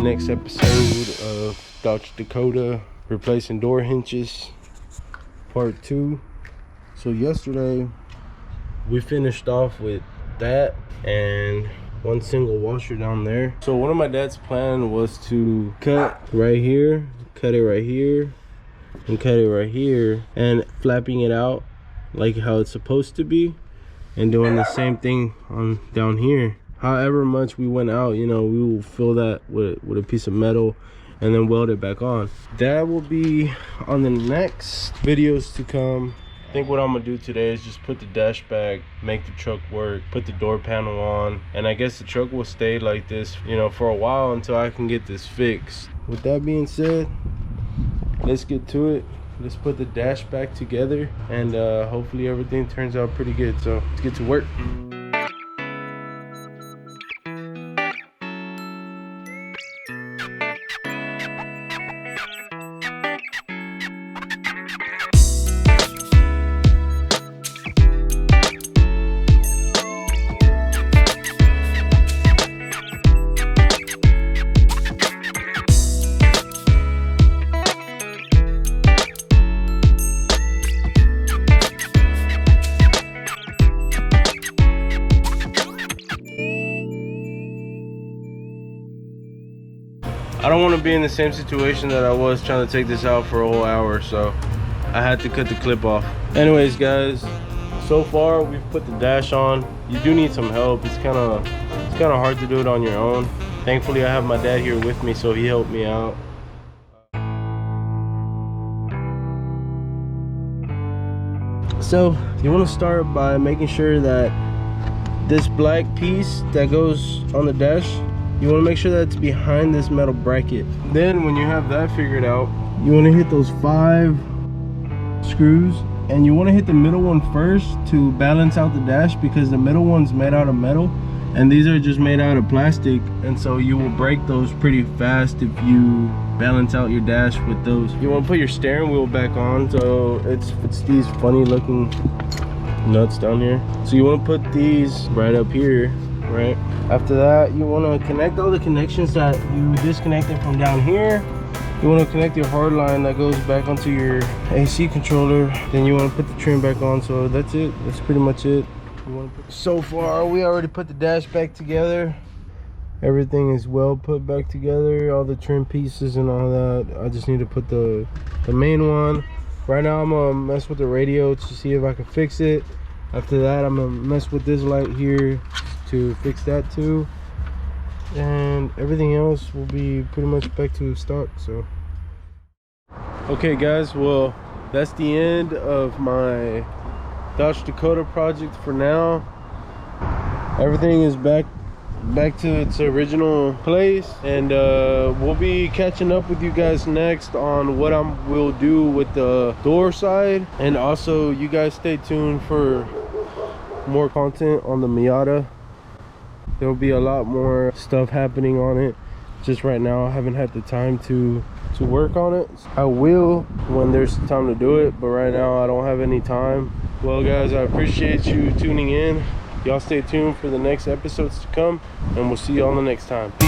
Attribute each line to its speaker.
Speaker 1: next episode of Dakota replacing door hinges part 2. So yesterday we finished off with that and one single washer down there. So one of my dad's plan was to cut right here, cut it right here, and cut it right here, and flapping it out like how it's supposed to be, and doing the same thing on down here. However much we went out, you know, we will fill that with a piece of metal and then weld it back on. That will be on the next videos to come. I think what I'm gonna do today is just put the dash back, make the truck work, put the door panel on, and I guess the truck will stay like this, you know, for a while until I can get this fixed. With that being said, let's get to it. Let's put the dash back together, and hopefully everything turns out pretty good. So let's get to work. I don't want to be in the same situation that I was trying to take this out for a whole hour, so I had to cut the clip off. Anyways guys, so far we've put the dash on. You do need some help. It's kind of hard to do it on your own. Thankfully I have my dad here with me, so he helped me out. So you want to start by making sure that this black piece that goes on the dash, you want to make sure that it's behind this metal bracket. Then when you have that figured out, you want to hit those 5 screws, and you want to hit the middle one first to balance out the dash, because the middle one's made out of metal and these are just made out of plastic, and so you will break those pretty fast if you balance out your dash with those. You want to put your steering wheel back on, so it's these funny looking nuts down here. So you want to put these right up here. Right after that, you want to connect all the connections that you disconnected from down here. You want to connect your hard line that goes back onto your AC controller. Then you want to put the trim back on. So that's it. That's pretty much it. So far we already put the dash back together. Everything is well put back together, all the trim pieces and all that. I just need to put the main one. Right now I'm gonna mess with the radio to see if I can fix it. After that I'm gonna mess with this light here to fix that too, and everything else will be pretty much back to stock. So okay guys, well that's the end of my Dodge Dakota project for now. Everything is back to its original place, and we'll be catching up with you guys next on what we'll do with the door side. And also you guys stay tuned for more content on the Miata. There will be a lot more stuff happening on it. Just right now I haven't had the time to work on it. I will when there's time to do it, but right now I don't have any time. Well guys, I appreciate you tuning in. Y'all stay tuned for the next episodes to come, and we'll see you all the next time. Peace.